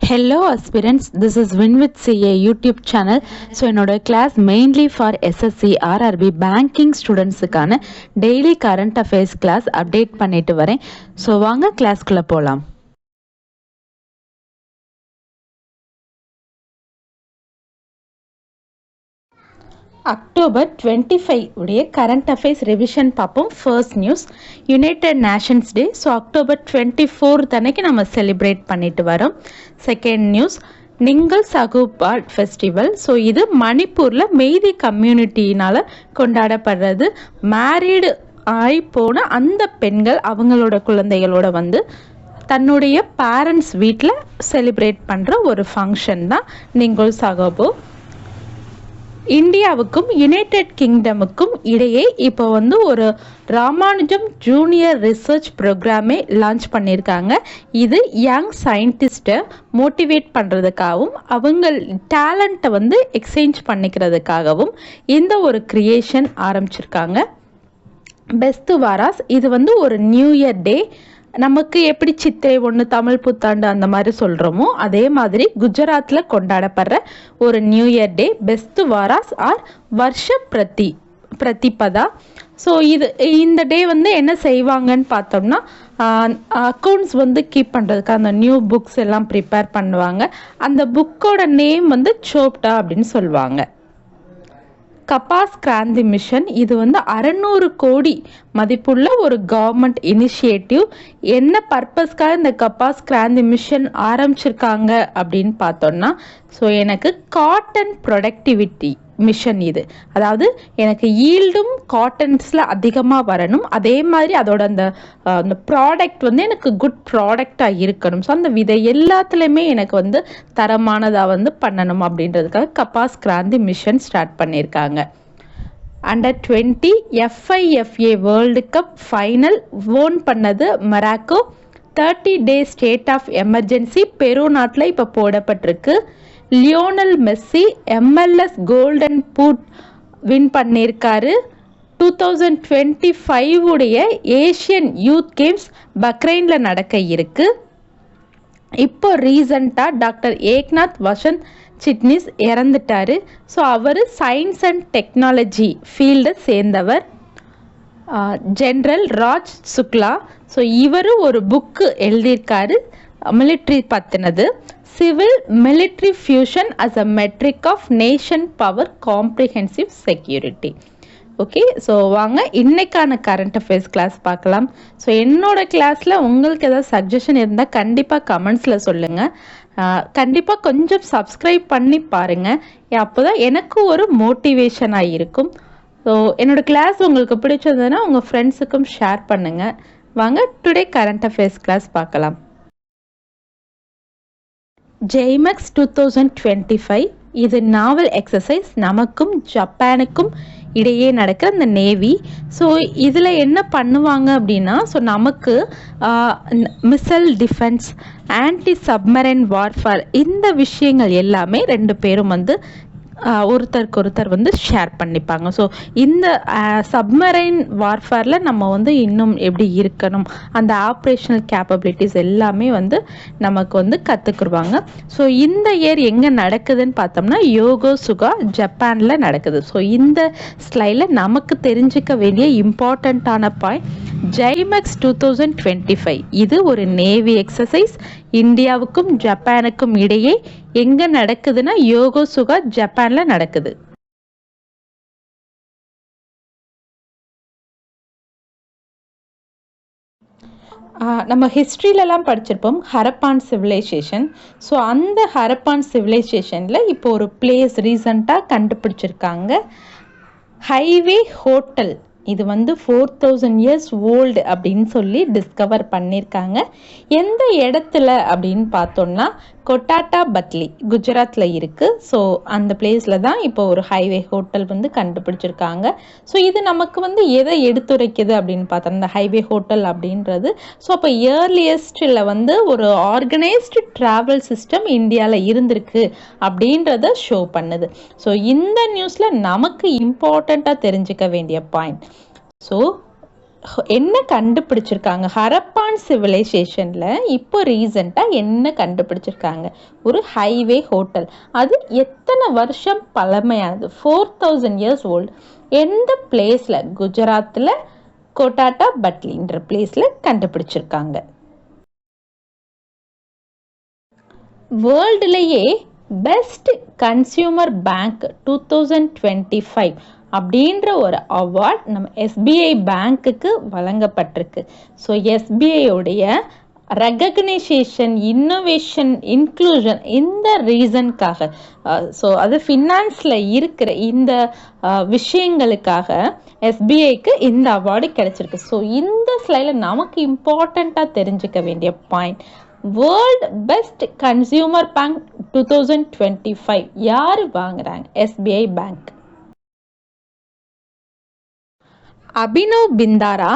Hello aspirants, this is Win with CA YouTube channel. So என்னோட class mainly for SSC, RRB, banking studentsக்கான daily current affairs class update பண்ணிட்டு வரேன். So வாங்க classக்குள்ள போலாம். October 25 உடைய current affairs revision பார்ப்போம். First news united nations day. So October 24 அன்னைக்கு நம்ம celebrate பண்ணிட்டு வரோம். Second news Ningol Chakouba festival. So இது மணிப்பூரில் மெய்தி கம்யூனிட்டினால் கொண்டாடப்படுறது. மேரீடு ஆகி போன அந்த பெண்கள் அவங்களோட குழந்தைகளோட வந்து தன்னுடைய பேரண்ட்ஸ் வீட்டில் செலிப்ரேட் பண்ணுற ஒரு ஃபங்க்ஷன் தான் நிங்கல் சகோபோ. இந்தியாவுக்கும் யுனைடெட் கிங்டமுக்கும் இடையே இப்போ வந்து ஒரு ராமானுஜம் ஜூனியர் ரிசர்ச் ப்ரோக்ராமே லான்ச் பண்ணியிருக்காங்க. இது யங் சயின்டிஸ்ட்டை மோட்டிவேட் பண்ணுறதுக்காகவும் அவங்க டேலண்ட்டை வந்து எக்ஸ்சேஞ்ச் பண்ணிக்கிறதுக்காகவும் இந்த ஒரு கிரியேஷன் ஆரம்பிச்சிருக்காங்க. பெஸ்ட் வாராஸ் இது வந்து ஒரு நியூ இயர் டே. நமக்கு எப்படி சித்திரை 1 தமிழ் புத்தாண்டு அந்த மாதிரி சொல்கிறோமோ அதே மாதிரி குஜராத்தில் கொண்டாடப்படுற ஒரு new year day Bestu Varas or Varsha Pratipada. So இந்த டே வந்து என்ன செய்வாங்கன்னு பார்த்தோம்னா அக்கௌண்ட்ஸ் வந்து கீப் பண்ணுறதுக்கு அந்த நியூ புக்ஸ் எல்லாம் ப்ரிப்பேர் பண்ணுவாங்க. அந்த புக்கோட நேம் வந்து சோப்டா அப்படின்னு சொல்லுவாங்க. கபாஸ் கிராந்தி மிஷன் இது வந்து 600 கோடி மதிப்புள்ள ஒரு கவர்மெண்ட் இனிஷியேட்டிவ். என்ன பர்பஸ்க்காக இந்த கபாஸ் கிராந்தி மிஷன் ஆரம்பிச்சிருக்காங்க அப்படின்னு பார்த்தோம்னா ஸோ எனக்கு காட்டன் ப்ரொடக்டிவிட்டி மிஷன் இது. அதாவது எனக்கு ஈல்டும் காட்டன்ஸில் அதிகமாக வரணும், அதே மாதிரி அதோட அந்த ப்ராடக்ட் வந்து எனக்கு குட் ப்ராடக்டாக இருக்கணும். ஸோ அந்த விதை எல்லாத்துலேயுமே எனக்கு வந்து தரமானதாக வந்து பண்ணணும் அப்படின்றதுக்காக கபாஸ் கிராந்தி மிஷன் ஸ்டார்ட் பண்ணியிருக்காங்க. Under 20 FIFA world cup final won பண்ணது Morocco. 30 day state of emergency Peru நாட்டில் இப்போ போடப்பட்டிருக்கு. Lionel Messi MLS golden boot win பண்ணியிருக்காரு. 2025 உடைய ஏஷியன் யூத் கேம்ஸ் பக்ரைனில் நடக்க இருக்கு. இப்போ ரீசண்டாக டாக்டர் ஏக்நாத் வசந்த் சிட்னிஸ் இறந்துட்டாரு. ஸோ அவர் சயின்ஸ் அண்ட் டெக்னாலஜி ஃபீல்டை சேர்ந்தவர். ஜென்ரல் ராஜ் சுக்லா. ஸோ இவர் ஒரு புக்கு எழுதியிருக்காரு மிலிட்ரி பற்றினது. Civil military fusion as a metric of nation power comprehensive security. Okay, so வாங்க இன்னைக்கான கரண்ட் அஃபேர்ஸ் கிளாஸ் பார்க்கலாம். ஸோ என்னோட கிளாஸில் உங்களுக்கு ஏதாவது சஜஷன் இருந்தால் கண்டிப்பாக கமெண்ட்ஸில் சொல்லுங்கள். கண்டிப்பாக கொஞ்சம் சப்ஸ்கிரைப் பண்ணி பாருங்கள், அப்போ தான் எனக்கு ஒரு மோட்டிவேஷனாக இருக்கும். ஸோ என்னோட கிளாஸ் உங்களுக்கு பிடிச்சதுன்னா உங்கள் ஃப்ரெண்ட்ஸுக்கும் ஷேர் பண்ணுங்கள். வாங்க டுடே கரண்ட் அஃபேர்ஸ் கிளாஸ் பார்க்கலாம். JMAX 2025 இது நாவல் எக்ஸசைஸ். நமக்கும் ஜப்பானுக்கும் இடையே நடக்கிற அந்த நேவி. ஸோ இதில் என்ன பண்ணுவாங்க அப்படின்னா ஸோ நமக்கு missile defence, anti submarine warfare இந்த விஷயங்கள் எல்லாமே ரெண்டு பேரும் வந்து ஒருத்தருக்கு ஒருத்தர் வந்து ஷேர் பண்ணிப்பாங்க. ஸோ இந்த சப்மரைன் வார்ஃபேரில் நம்ம வந்து இன்னும் எப்படி இருக்கணும், அந்த ஆப்ரேஷனல் கேப்பபிலிட்டிஸ் எல்லாமே வந்து நமக்கு வந்து கற்றுக்குருவாங்க. ஸோ இந்த இயர் எங்கே நடக்குதுன்னு பார்த்தோம்னா யோகோசுகா ஜப்பானில் நடக்குது. ஸோ இந்த ஸ்லைடில் நமக்கு தெரிஞ்சிக்க வேண்டிய இம்பார்ட்டண்ட்டான பாயிண்ட் JMAX 2025 இது ஒரு நேவி எக்ஸசைஸ். இந்தியாவுக்கும் ஜப்பானுக்கும் இடையே எங்க நடக்குதுன்னா யோகோசுகா ஜப்பான்ல நடக்குது. நம்ம ஹிஸ்ட்ரியிலலாம் படிச்சிருப்போம் ஹரப்பான் சிவிலைசேஷன். ஸோ அந்த ஹரப்பான் சிவிலைசேஷனில் இப்போ ஒரு பிளேஸ் ரீசண்டாக கண்டுபிடிச்சிருக்காங்க, ஹைவே ஹோட்டல். இது வந்து 4000 years ஓல்டு அப்படின்னு சொல்லி டிஸ்கவர் பண்ணியிருக்காங்க. எந்த இடத்துல அப்படின்னு பார்த்தோம்னா கொட்டாட்டா பத்லி குஜராத்தில் இருக்குது. ஸோ அந்த பிளேஸில் தான் இப்போ ஒரு ஹைவே ஹோட்டல் வந்து கண்டுபிடிச்சிருக்காங்க. ஸோ இது நமக்கு வந்து எதை எடுத்துரைக்குது அப்படின்னு பார்த்தோம் இந்த ஹைவே ஹோட்டல் அப்படின்றது. ஸோ அப்போ இயர்லியஸ்டில் வந்து ஒரு ஆர்கனைஸ்டு ட்ராவல் சிஸ்டம் இந்தியாவில் இருந்திருக்கு அப்படின்றத ஷோ பண்ணுது. ஸோ இந்த நியூஸில் நமக்கு இம்பார்ட்டண்ட்டாக தெரிஞ்சுக்க வேண்டிய பாயிண்ட். ஸோ என்ன கண்டுபிடிச்சிருக்காங்க ஹரப்பான் சிவிலைசேஷன்ல இப்போ ரீசெண்டா என்ன கண்டுபிடிச்சிருக்காங்க? ஒரு ஹைவே ஹோட்டல். அது எத்தனை வருஷம் பழமையானது? 4000 இயர்ஸ் ஓல்டு. எந்த பிளேஸ்ல? குஜராத்ல கோட்டாட்டா பட்லின்ற பிளேஸ்ல கண்டுபிடிச்சிருக்காங்க. வேர்ல்டுலேயே பெஸ்ட் கன்சியூமர் பேங்க் 2025 அப்படின்ற ஒரு அவார்ட் நம்ம எஸ்பிஐ பேங்க்குக்கு வழங்கப்பட்டிருக்கு. ஸோ எஸ்பிஐயோடைய ரெகக்னைசேஷன், இன்னோவேஷன், இன்க்ளூஷன் இந்த ரீசனுக்காக, ஸோ அது ஃபினான்ஸில் இருக்கிற இந்த விஷயங்களுக்காக எஸ்பிஐக்கு இந்த அவார்டு கிடைச்சிருக்கு. ஸோ இந்த ஸ்லைடில் நமக்கு இம்பார்ட்டண்ட்டாக தெரிஞ்சுக்க வேண்டிய point, world best consumer bank 2025 யார் வாங்குறாங்க? SBI bank. Abhinav Bindra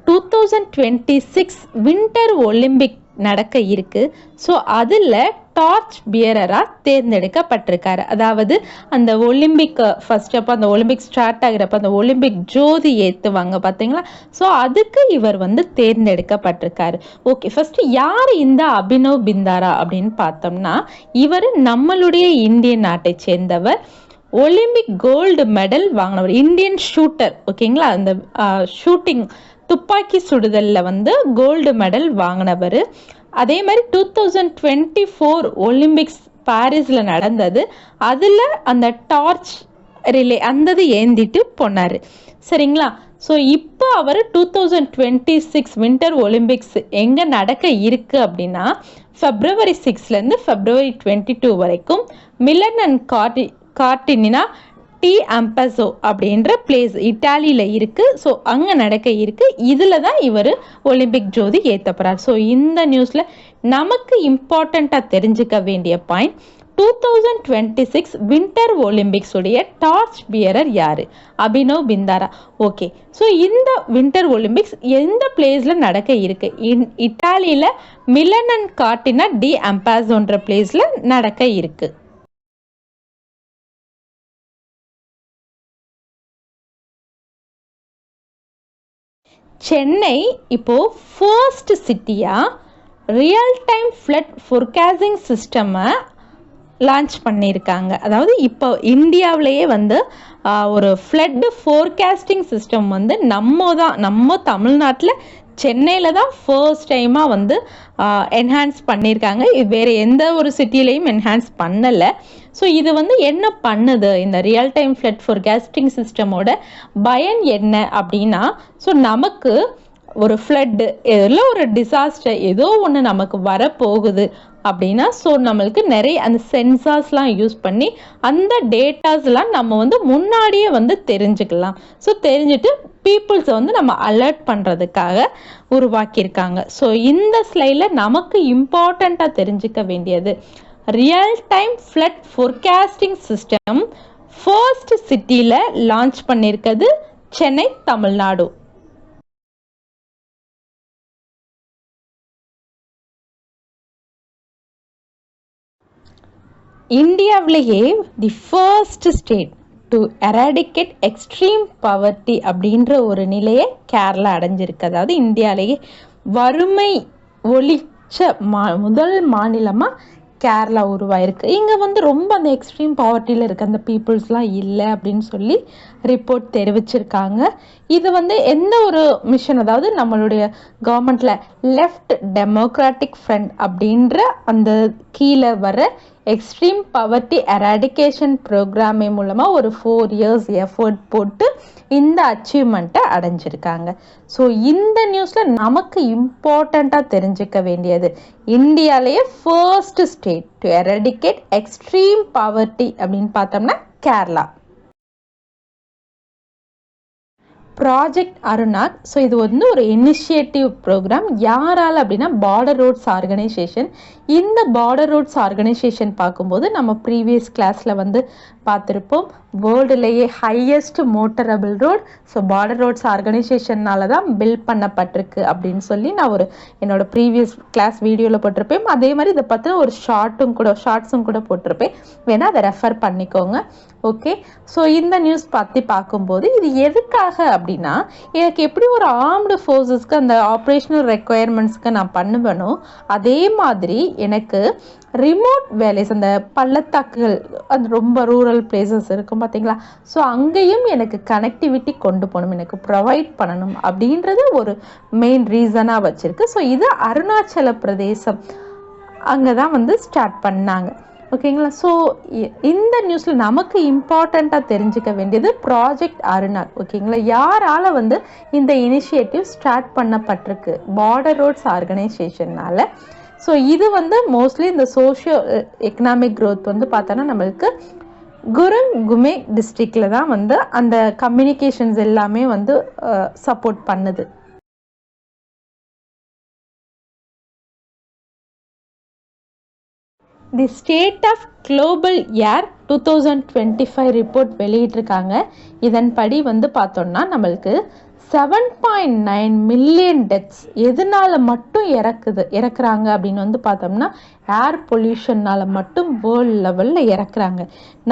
2026 winter Olympic நடக்க இருக்கு. ஸோ அதில் டார்ச் பியரராக தேர்ந்தெடுக்கப்பட்டிருக்காரு. அதாவது அந்த ஒலிம்பிக் ஃபர்ஸ்ட் அப்போ அந்த ஒலிம்பிக் ஸ்டார்ட் ஆகிறப்ப அந்த ஒலிம்பிக் ஜோதி ஏற்றுவாங்க பார்த்தீங்களா? ஸோ அதுக்கு இவர் வந்து தேர்ந்தெடுக்கப்பட்டிருக்காரு. ஓகே, ஃபர்ஸ்ட் யார் இந்த அபினவ் பிந்தாரா அப்படின்னு பார்த்தோம்னா, இவர் நம்மளுடைய இந்திய நாட்டை சேர்ந்தவர். ஒலிம்பிக் கோல்டு மெடல் வாங்கினவர், இந்தியன் ஷூட்டர். ஓகேங்களா? அந்த ஷூட்டிங் துப்பாக்கி சுடுதலில் வந்து கோல்டு மெடல் வாங்கினவர். அதே மாதிரி 2024 ஒலிம்பிக்ஸ் பாரிஸில் நடந்தது. அதில் அந்த டார்ச் ரிலே அந்தது ஏந்திட்டு போனார். சரிங்களா? ஸோ இப்போ அவர் 2026 வின்டர் ஒலிம்பிக்ஸ் எங்கே நடக்க இருக்கு அப்படின்னா, February 6 February 22 வரைக்கும் மிலன் அண்ட் கார்டினா டி அம்பசோ அப்படின்ற பிளேஸ் இட்டாலியில் இருக்குது. ஸோ அங்கே நடக்க இருக்கு. இதில் தான் இவர் ஒலிம்பிக் ஜோதி ஏற்றப்படுறார். ஸோ இந்த நியூஸில் நமக்கு இம்பார்ட்டண்ட்டாக தெரிஞ்சுக்க வேண்டிய பாயிண்ட், 2026 வின்டர் ஒலிம்பிக்ஸ் உடைய டார்ச் பியரர் யாரு? அபினவ் பிந்தாரா. ஓகே, ஸோ இந்த வின்டர் ஒலிம்பிக்ஸ் எந்த பிளேஸில் நடக்க இருக்கு? இட்டாலியில் மிலன் அண்ட் கார்டினா டி அம்பாசோன்ற பிளேஸில் நடக்க இருக்கு. சென்னை இப்போ ஃபர்ஸ்ட் சிட்டியாக ரியல் டைம் ஃப்ளட் ஃபோர்காஸ்டிங் சிஸ்டமை லான்ச் பண்ணியிருக்காங்க. அதாவது இப்போ இந்தியாவிலேயே வந்து ஒரு ஃப்ளட் ஃபோர்காஸ்டிங் சிஸ்டம் வந்து நம்ம தமிழ்நாட்டில் சென்னையில் தான் ஃபர்ஸ்ட் டைமாக வந்து என்ஹான்ஸ் பண்ணியிருக்காங்க. வேறு எந்த ஒரு சிட்டிலையும் என்ஹான்ஸ் பண்ணலை. ஸோ இது வந்து என்ன பண்ணுது? இந்த ரியல் டைம் ஃப்ளட் ஃபோர்காஸ்டிங் சிஸ்டமோட பயன் என்ன அப்படின்னா, ஸோ நமக்கு ஒரு ஃப்ளட்டு, எதில் ஒரு டிசாஸ்டர் ஏதோ ஒன்று நமக்கு வரப்போகுது அப்படின்னா, ஸோ நம்மளுக்கு நிறைய அந்த சென்சார்ஸ்லாம் யூஸ் பண்ணி அந்த டேட்டாஸ்லாம் நம்ம வந்து முன்னாடியே வந்து தெரிஞ்சுக்கலாம். ஸோ தெரிஞ்சுட்டு பீப்புள்ஸை வந்து நம்ம அலர்ட் பண்ணுறதுக்காக உருவாக்கியிருக்காங்க. ஸோ இந்த ஸ்லைடில் நமக்கு இம்பார்ட்டண்ட்டாக தெரிஞ்சுக்க வேண்டியது, real time flood forecasting system first சிட்டியில் லான்ச் பண்ணியிருக்கிறது சென்னை, தமிழ்நாடு. இந்தியாவிலேயே the first state to eradicate extreme poverty அப்படின்ற ஒரு நிலையை கேரளா அடைஞ்சிருக்கு. அதாவது இந்தியாவிலேயே வறுமை ஒழிச்ச முதல் மாநிலமாக கேரளா உருவாயிருக்கு. இங்கே வந்து ரொம்ப அந்த எக்ஸ்ட்ரீம் பாவர்ட்டியில் இருக்க அந்த பீப்புள்ஸ்லாம் இல்லை அப்படின்னு சொல்லி ரிப்போர்ட் தெரிவிச்சிருக்காங்க. இது வந்து எந்த ஒரு மிஷன், அதாவது நம்மளுடைய கவர்மெண்ட்டில் லெஃப்ட் டெமோக்ராட்டிக் ஃப்ரண்ட் அப்படின்ற அந்த கீழே வர எக்ஸ்ட்ரீம் பவர்ட்டி எராடிகேஷன் ப்ரோக்ராமே மூலமாக ஒரு 4 years எஃபர்ட் போட்டு இந்த அச்சீவ்மெண்ட்டை அடைஞ்சிருக்காங்க. ஸோ இந்த நியூஸில் நமக்கு இம்பார்ட்டண்ட்டாக தெரிஞ்சுக்க வேண்டியது, இந்தியாவிலேயே first state to eradicate extreme poverty அப்படின்னு பார்த்தோம்னா கேரளா. ப்ராஜெக்ட் அருணாக். ஸோ இது வந்து ஒரு இனிஷியேட்டிவ் ப்ரோக்ராம். யாரால் அப்படின்னா பார்டர் ரோட்ஸ் ஆர்கனைசேஷன். இந்த பார்டர் ரோட்ஸ் ஆர்கனைசேஷன் பார்க்கும்போது நம்ம ப்ரீவியஸ் கிளாஸில் வந்து பார்த்துருப்போம், வேர்ல்டுலேயே highest motorable road. So border roads ஆர்கனைசேஷன்னால தான் பில்ட் பண்ணப்பட்டிருக்கு அப்படின்னு சொல்லி நான் என்னோட ப்ரீவியஸ் கிளாஸ் வீடியோவில் போட்டிருப்பேன். அதே மாதிரி இதை பார்த்து ஒரு ஷார்ட்ஸும் கூட போட்டிருப்பேன், வேணால் அதை ரெஃபர் பண்ணிக்கோங்க. ஓகே, ஸோ இந்த நியூஸ் பற்றி பார்க்கும்போது இது எதுக்காக அப்படி அப்படின்னா எனக்கு எப்படி ஒரு ஆர்ம்டு ஃபோர்ஸஸ்க்கு அந்த ஆப்ரேஷனல் ரெக்குயர்மெண்ட்ஸ்க்கு நான் பண்ணுவேனோ அதே மாதிரி எனக்கு ரிமோட் வேலைஸ், அந்த பள்ளத்தாக்குகள், அது ரொம்ப ரூரல் பிளேசஸ் இருக்கும் பார்த்தீங்களா, ஸோ அங்கேயும் எனக்கு கனெக்டிவிட்டி கொண்டு போகணும், எனக்கு ப்ரொவைட் பண்ணணும் அப்படின்றது ஒரு மெயின் ரீசனாக வச்சுருக்கு. ஸோ இது அருணாச்சல பிரதேசம் அங்கே தான் வந்து ஸ்டார்ட் பண்ணாங்க. ஓகேங்களா. ஸோ இந்த நியூஸில் நமக்கு இம்பார்ட்டண்ட்டாக தெரிஞ்சுக்க வேண்டியது ப்ராஜெக்ட் அருணாள். ஓகேங்களா. யாரால் வந்து இந்த இனிஷியேட்டிவ் ஸ்டார்ட் பண்ணப்பட்டிருக்கு? பார்டர் ரோட்ஸ் ஆர்கனைசேஷனால். ஸோ இது வந்து மோஸ்ட்லி இந்த சோஷியோ எக்கனாமிக் க்ரோத் வந்து பார்த்தோன்னா நம்மளுக்கு குருங் குமே டிஸ்ட்ரிக்டில் தான் வந்து அந்த கம்யூனிகேஷன்ஸ் எல்லாமே வந்து சப்போர்ட் பண்ணுது. The state of global air 2025 report வெளியிட்டிருக்காங்க. இதன்படி வந்து பார்த்தோம்னா நம்மளுக்கு 7.9 மில்லியன் டெத்ஸ் எதனால மட்டும் இறக்குறாங்க அப்படின்னு வந்து பார்த்தோம்னா ஏர் பொல்யூஷனால் மட்டும் வேர்ல்டு லெவலில் இறக்குறாங்க.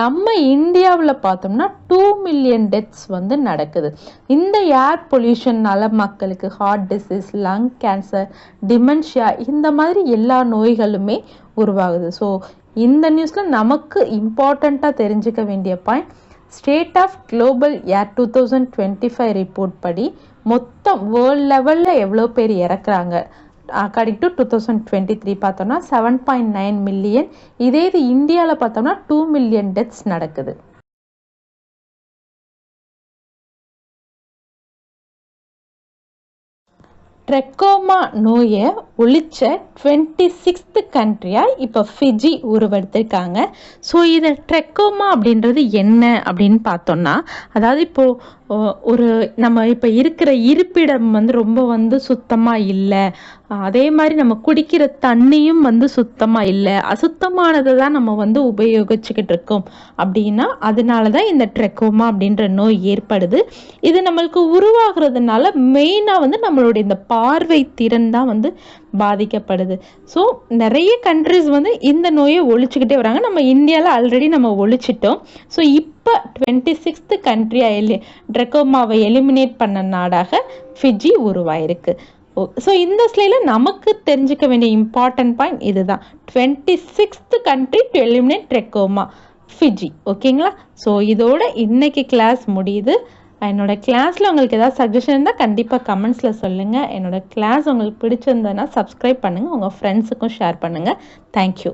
நம்ம இந்தியாவில் பார்த்தோம்னா 2 மில்லியன் டெத்ஸ் வந்து நடக்குது. இந்த ஏர் பொல்யூஷனால் மக்களுக்கு heart disease, lung cancer, dementia இந்த மாதிரி எல்லா நோய்களுமே உருவாகுது. ஸோ இந்த நியூஸில் நமக்கு இம்பார்ட்டண்ட்டாக தெரிஞ்சுக்க வேண்டிய point, state of global air 2025 report படி மொத்தம் வேர்ல்ட் லெவலில் எவ்வளோ பேர் இறக்குறாங்க அக்கார்டிங் டு 2023 பார்த்தோம்னா 7.9 மில்லியன். இதே இது இந்தியாவில் பார்த்தோம்னா 2 மில்லியன் டெத்ஸ் நடக்குது. ட்ரெக்கோமா நோயை ஒழிச்ச 26th கண்ட்ரியாக இப்போ ஃபிஜி உருவெடுத்திருக்காங்க. ஸோ இது ட்ரெக்கோமா அப்படின்றது என்ன அப்படின்னு பார்த்தோம்னா, அதாவது இப்போது ஒரு நம்ம இப்போ இருக்கிற இருப்பிடம் வந்து ரொம்ப வந்து சுத்தமாக இல்லை, அதே மாதிரி நம்ம குடிக்கிற தண்ணியும் வந்து சுத்தமாக இல்லை, அசுத்தமானதை தான் நம்ம வந்து உபயோகிச்சுக்கிட்டு இருக்கோம் அப்படின்னா அதனால தான் இந்த ட்ரெக்கோமா அப்படின்ற நோய் ஏற்படுது. இது நம்மளுக்கு உருவாகிறதுனால மெயினாக வந்து நம்மளுடைய இந்த பார்வை திறன் தான் வந்து பாதிக்கப்படுது. ஸோ நிறைய கண்ட்ரிஸ் வந்து இந்த நோயை ஒழிச்சுக்கிட்டே வராங்க. நம்ம இந்தியாவில் ஆல்ரெடி நம்ம ஒழிச்சிட்டோம். ஸோ இப்போ 26th கண்ட்ரியாக ட்ரெக்கோமாவை எலிமினேட் பண்ண நாடாக ஃபிஜி உருவாயிருக்கு. ஸோ இந்த ஸ்லைடில் நமக்கு தெரிஞ்சுக்க வேண்டிய இம்பார்ட்டன்ட் பாயிண்ட் இதுதான், 26th country to eliminate trachoma, Fiji. ஓகேங்களா. ஸோ இதோட இன்னைக்கு கிளாஸ் முடியுது. என்னோட கிளாஸில் உங்களுக்கு ஏதாவது சஜஷன் இருந்தால் கண்டிப்பாக கமெண்ட்ஸில் சொல்லுங்கள். என்னோட கிளாஸ் உங்களுக்கு பிடிச்சிருந்ததுன்னா சப்ஸ்கிரைப் பண்ணுங்கள், உங்கள் ஃப்ரெண்ட்ஸுக்கும் ஷேர் பண்ணுங்கள். தேங்க்யூ.